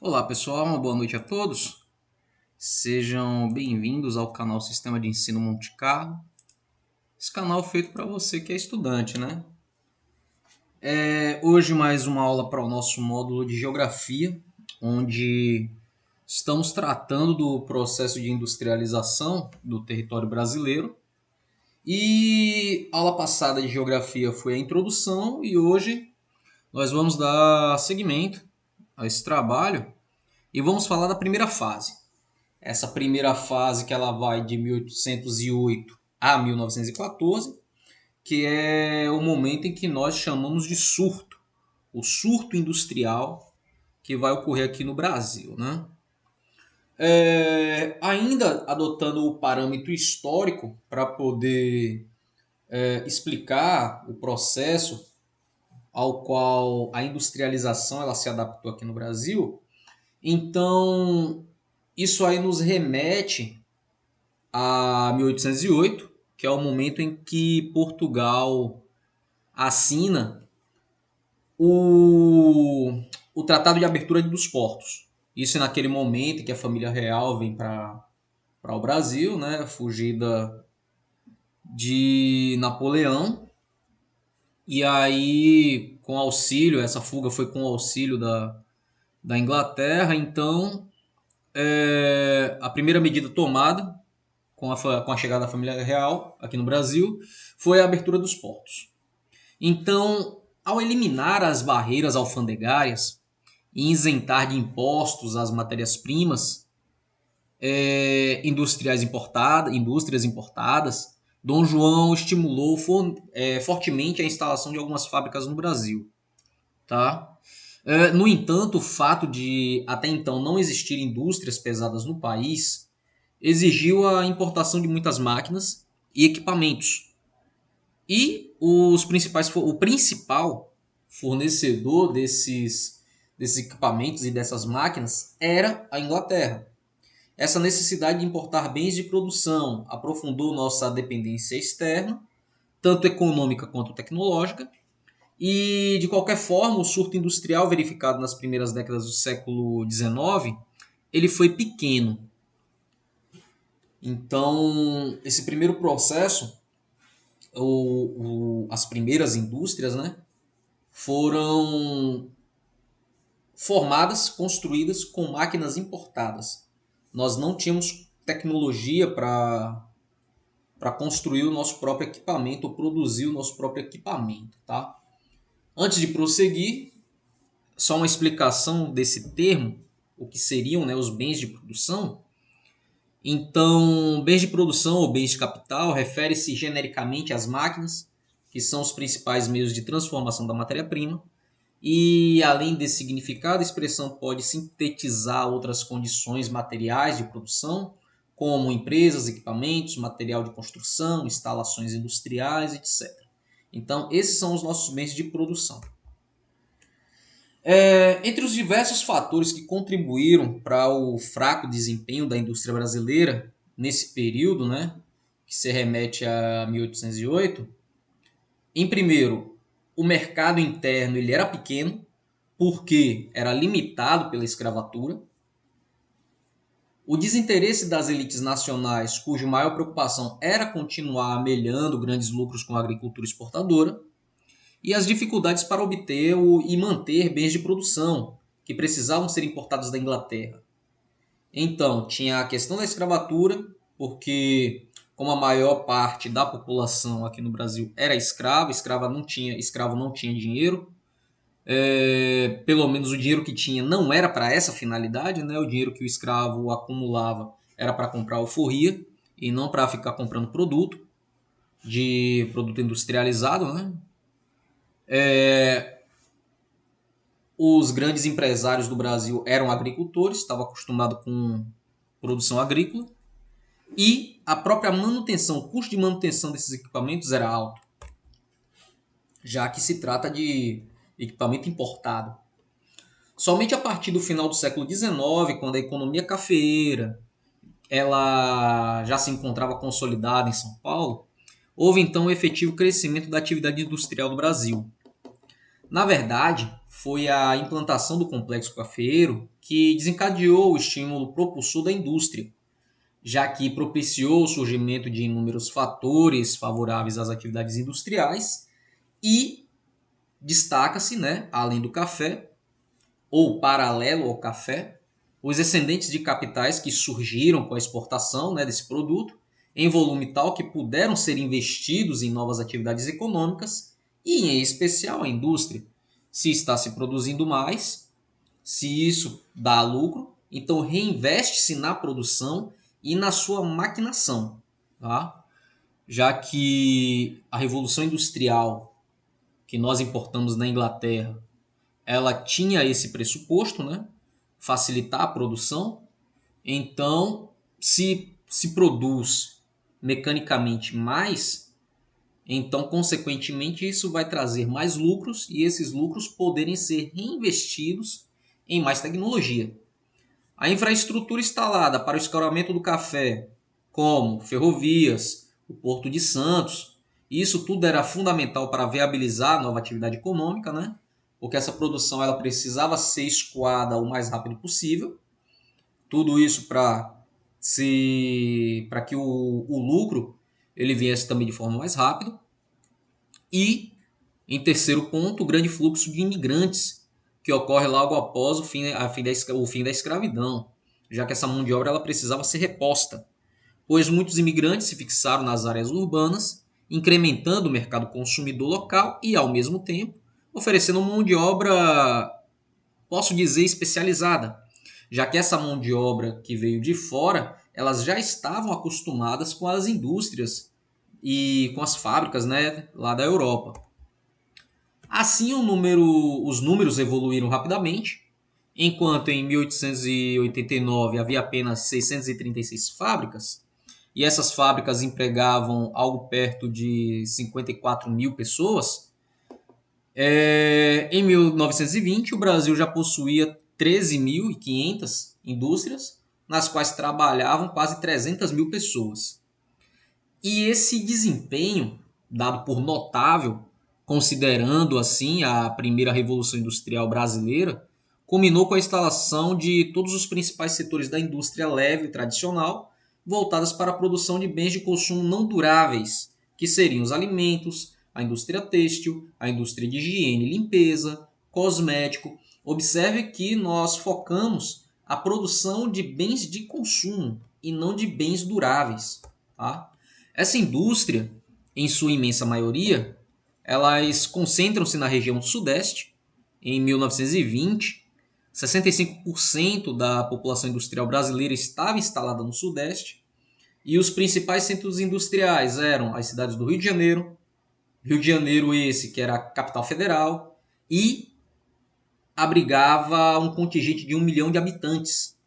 Olá pessoal, uma boa noite a todos. Sejam bem-vindos ao canal Sistema de Ensino Monte Carlo. Esse canal é feito para você que é estudante, né? Hoje mais uma aula para o nosso módulo de Geografia, onde estamos tratando do processo de industrialização do território brasileiro. E a aula passada de Geografia foi a introdução e hoje nós vamos dar seguimento a esse trabalho e vamos falar da primeira fase. Essa primeira fase que ela vai de 1808 a 1914, que é o momento em que nós chamamos de surto, o surto industrial que vai ocorrer aqui no Brasil, né? Ainda adotando o parâmetro histórico para poder explicar o processo ao qual a industrialização ela se adaptou aqui no Brasil, então isso aí nos remete a 1808, que é o momento em que Portugal assina o, o Tratado de Abertura dos Portos. Isso é naquele momento em que a família real vem para o Brasil, né, fugida de Napoleão. E aí, com auxílio, essa fuga foi com auxílio da Inglaterra. Então, a primeira medida tomada com a chegada da família real aqui no Brasil foi a abertura dos portos. Então, ao eliminar as barreiras alfandegárias e isentar de impostos as matérias-primas indústrias importadas, Dom João estimulou fortemente a instalação de algumas fábricas no Brasil. Tá? No entanto, o fato de até então não existir indústrias pesadas no país exigiu a importação de muitas máquinas e equipamentos. E o principal fornecedor desses equipamentos e dessas máquinas era a Inglaterra. Essa necessidade de importar bens de produção aprofundou nossa dependência externa, tanto econômica quanto tecnológica, e de qualquer forma o surto industrial verificado nas primeiras décadas do século XIX ele foi pequeno. Então, esse primeiro processo, as primeiras indústrias, né, foram formadas, construídas com máquinas importadas. Nós não tínhamos tecnologia para construir o nosso próprio equipamento ou produzir o nosso próprio equipamento. Tá? Antes de prosseguir, só uma explicação desse termo, o que seriam, né, os bens de produção. Então, bens de produção ou bens de capital refere-se genericamente às máquinas, que são os principais meios de transformação da matéria-prima. E, além desse significado, a expressão pode sintetizar outras condições materiais de produção, como empresas, equipamentos, material de construção, instalações industriais, etc. Então, esses são os nossos bens de produção. Entre os diversos fatores que contribuíram para o fraco desempenho da indústria brasileira nesse período, né, que se remete a 1808, em primeiro, o mercado interno ele era pequeno, porque era limitado pela escravatura. O desinteresse das elites nacionais, cuja maior preocupação era continuar amelhando grandes lucros com a agricultura exportadora, e as dificuldades para obter e manter bens de produção, que precisavam ser importados da Inglaterra. Então, tinha a questão da escravatura, porque como a maior parte da população aqui no Brasil era escravo não tinha dinheiro, pelo menos o dinheiro que tinha não era para essa finalidade, né? O dinheiro que o escravo acumulava era para comprar alforria e não para ficar comprando produto industrializado, né? Os grandes empresários do Brasil eram agricultores, estavam acostumados com produção agrícola, e a própria manutenção, o custo de manutenção desses equipamentos era alto, já que se trata de equipamento importado. Somente a partir do final do século XIX, quando a economia cafeeira ela já se encontrava consolidada em São Paulo, houve então um efetivo crescimento da atividade industrial do Brasil. Na verdade, foi a implantação do complexo cafeeiro que desencadeou o estímulo propulsor da indústria, já que propiciou o surgimento de inúmeros fatores favoráveis às atividades industriais e destaca-se, né, além do café, ou paralelo ao café, os excedentes de capitais que surgiram com a exportação, né, desse produto, em volume tal que puderam ser investidos em novas atividades econômicas e, em especial, a indústria. Se está se produzindo mais, se isso dá lucro, então reinveste-se na produção e na sua maquinação, tá? Já que a Revolução Industrial que nós importamos na Inglaterra, ela tinha esse pressuposto, né? Facilitar a produção. Então, se produz mecanicamente mais, então, consequentemente, isso vai trazer mais lucros e esses lucros poderem ser reinvestidos em mais tecnologia. A infraestrutura instalada para o escoamento do café, como ferrovias, o Porto de Santos, isso tudo era fundamental para viabilizar a nova atividade econômica, né? Porque essa produção ela precisava ser escoada o mais rápido possível. Tudo isso para que o lucro ele viesse também de forma mais rápida. E, em terceiro ponto, o grande fluxo de imigrantes, que ocorre logo após o fim da escravidão, já que essa mão de obra ela precisava ser reposta, pois muitos imigrantes se fixaram nas áreas urbanas, incrementando o mercado consumidor local e, ao mesmo tempo, oferecendo mão de obra, posso dizer, especializada, já que essa mão de obra que veio de fora, elas já estavam acostumadas com as indústrias e com as fábricas, né, lá da Europa. Assim, os números evoluíram rapidamente, enquanto em 1889 havia apenas 636 fábricas, e essas fábricas empregavam algo perto de 54 mil pessoas. Em 1920, o Brasil já possuía 13.500 indústrias, nas quais trabalhavam quase 300 mil pessoas. E esse desempenho, dado por notável, considerando assim a primeira Revolução Industrial brasileira, culminou com a instalação de todos os principais setores da indústria leve e tradicional, voltadas para a produção de bens de consumo não duráveis, que seriam os alimentos, a indústria têxtil, a indústria de higiene e limpeza, cosmético. Observe que nós focamos a produção de bens de consumo e não de bens duráveis, tá? Essa indústria, em sua imensa maioria, elas concentram-se na região do Sudeste. Em 1920, 65% da população industrial brasileira estava instalada no Sudeste, e os principais centros industriais eram as cidades do Rio de Janeiro esse que era a capital federal, e abrigava um contingente de 1 milhão de habitantes.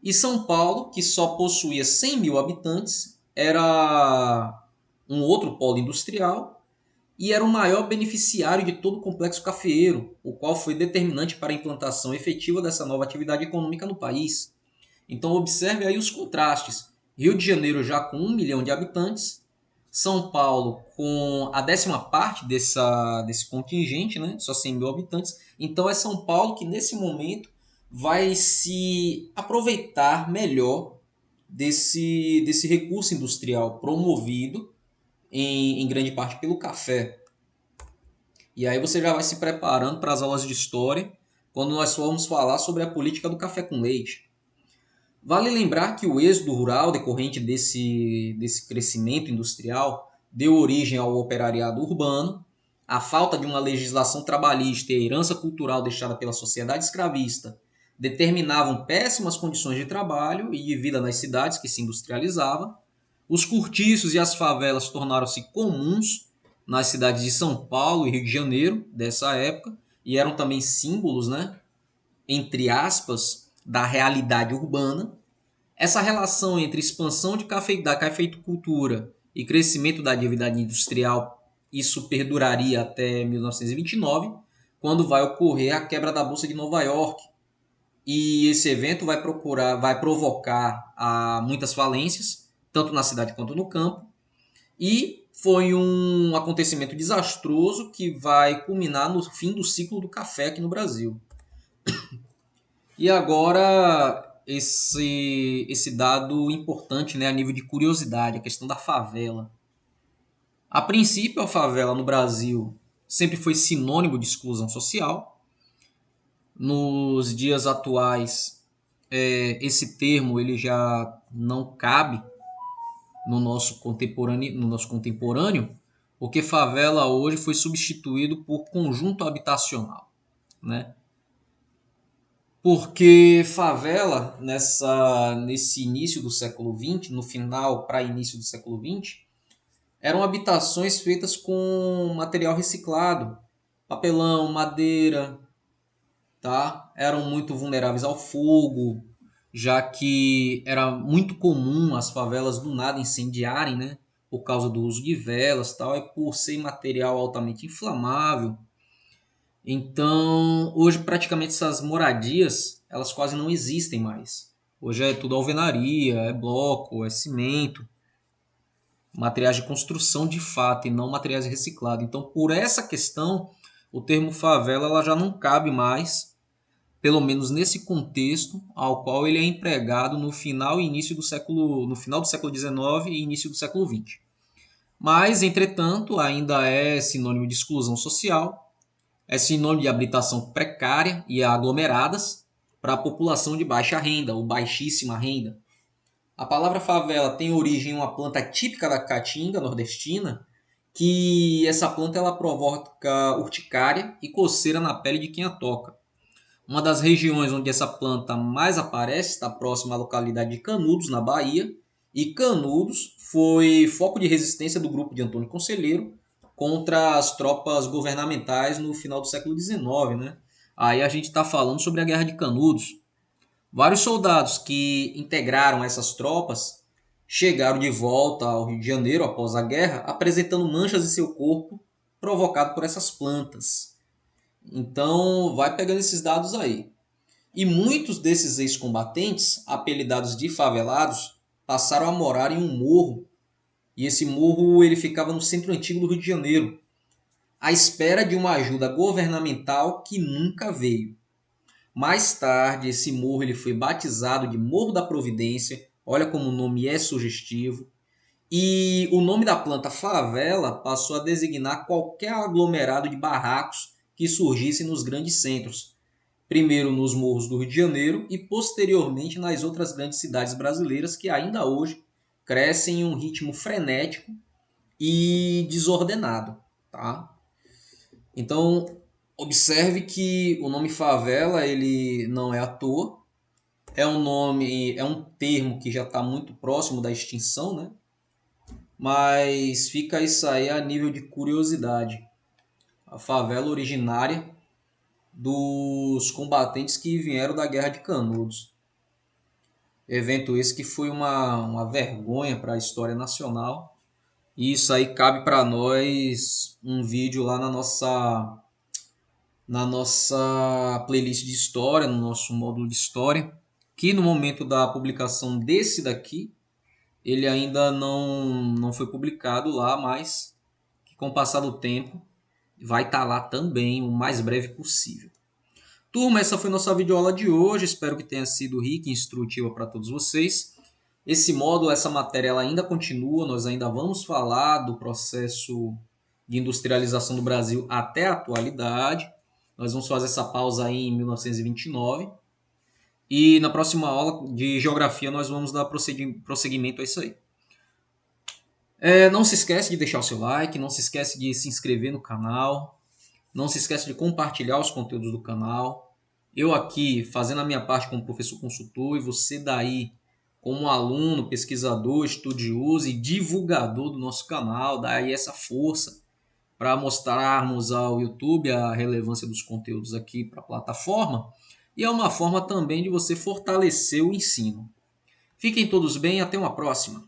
E São Paulo, que só possuía 100 mil habitantes, era um outro polo industrial e era o maior beneficiário de todo o complexo cafeeiro, o qual foi determinante para a implantação efetiva dessa nova atividade econômica no país. Então observe aí os contrastes. Rio de Janeiro já com 1 milhão de habitantes, São Paulo com a 10ª parte desse contingente, né? Só 100 mil habitantes. Então é São Paulo que nesse momento vai se aproveitar melhor desse recurso industrial promovido em grande parte pelo café. E aí você já vai se preparando para as aulas de história, quando nós formos falar sobre a política do café com leite. Vale lembrar que o êxodo rural decorrente desse crescimento industrial deu origem ao operariado urbano, a falta de uma legislação trabalhista e a herança cultural deixada pela sociedade escravista determinavam péssimas condições de trabalho e de vida nas cidades que se industrializavam. Os cortiços e as favelas tornaram-se comuns nas cidades de São Paulo e Rio de Janeiro dessa época e eram também símbolos, né, entre aspas, da realidade urbana. Essa relação entre expansão da cafeicultura e crescimento da atividade industrial, isso perduraria até 1929, quando vai ocorrer a quebra da Bolsa de Nova York. E esse evento vai provocar muitas falências, tanto na cidade quanto no campo. E foi um acontecimento desastroso que vai culminar no fim do ciclo do café aqui no Brasil. E agora esse dado importante, né, a nível de curiosidade, a questão da favela. A princípio, a favela no Brasil sempre foi sinônimo de exclusão social. Nos dias atuais, esse termo ele já não cabe no nosso contemporâneo, porque favela hoje foi substituído por conjunto habitacional, né? Porque favela, nesse início do século XX, no final para início do século XX, eram habitações feitas com material reciclado, papelão, madeira, tá? Eram muito vulneráveis ao fogo, já que era muito comum as favelas do nada incendiarem, né? Por causa do uso de velas, tal, e por ser material altamente inflamável. Então, hoje praticamente essas moradias, elas quase não existem mais. Hoje é tudo alvenaria, é bloco, é cimento, materiais de construção de fato e não materiais reciclados. Então, por essa questão, o termo favela ela já não cabe mais, pelo menos nesse contexto ao qual ele é empregado no final e início do século, no final do século XIX e início do século XX. Mas, entretanto, ainda é sinônimo de exclusão social, é sinônimo de habitação precária e aglomeradas para a população de baixa renda ou baixíssima renda. A palavra favela tem origem em uma planta típica da caatinga nordestina, que essa planta ela provoca urticária e coceira na pele de quem a toca. Uma das regiões onde essa planta mais aparece está próxima à localidade de Canudos, na Bahia, e Canudos foi foco de resistência do grupo de Antônio Conselheiro contra as tropas governamentais no final do século XIX, né? Aí a gente está falando sobre a Guerra de Canudos. Vários soldados que integraram essas tropas chegaram de volta ao Rio de Janeiro após a guerra, apresentando manchas em seu corpo provocado por essas plantas. Então, vai pegando esses dados aí. E muitos desses ex-combatentes, apelidados de favelados, passaram a morar em um morro. E esse morro ele ficava no centro antigo do Rio de Janeiro, à espera de uma ajuda governamental que nunca veio. Mais tarde, esse morro ele foi batizado de Morro da Providência. Olha como o nome é sugestivo. E o nome da planta favela passou a designar qualquer aglomerado de barracos que surgisse nos grandes centros. Primeiro nos morros do Rio de Janeiro e posteriormente nas outras grandes cidades brasileiras que ainda hoje crescem em um ritmo frenético e desordenado, tá? Então, observe que o nome favela ele não é à toa, é um termo que já está muito próximo da extinção, né? Mas fica isso aí a nível de curiosidade. A favela originária dos combatentes que vieram da Guerra de Canudos. Evento esse que foi uma vergonha para a história nacional. E isso aí cabe para nós um vídeo lá na nossa playlist de história, no nosso módulo de história, que no momento da publicação desse daqui, ele ainda não foi publicado lá, mas que com o passar do tempo vai estar lá também o mais breve possível. Turma, essa foi nossa videoaula de hoje, espero que tenha sido rica e instrutiva para todos vocês. Esse módulo, essa matéria, ela ainda continua, nós ainda vamos falar do processo de industrialização do Brasil até a atualidade. Nós vamos fazer essa pausa aí em 1929. E na próxima aula de geografia nós vamos dar prosseguimento a isso aí. Não se esquece de deixar o seu like, não se esquece de se inscrever no canal, não se esquece de compartilhar os conteúdos do canal. Eu aqui fazendo a minha parte como professor consultor e você daí como aluno, pesquisador, estudioso e divulgador do nosso canal, daí essa força para mostrarmos ao YouTube a relevância dos conteúdos aqui para a plataforma. E é uma forma também de você fortalecer o ensino. Fiquem todos bem, até uma próxima.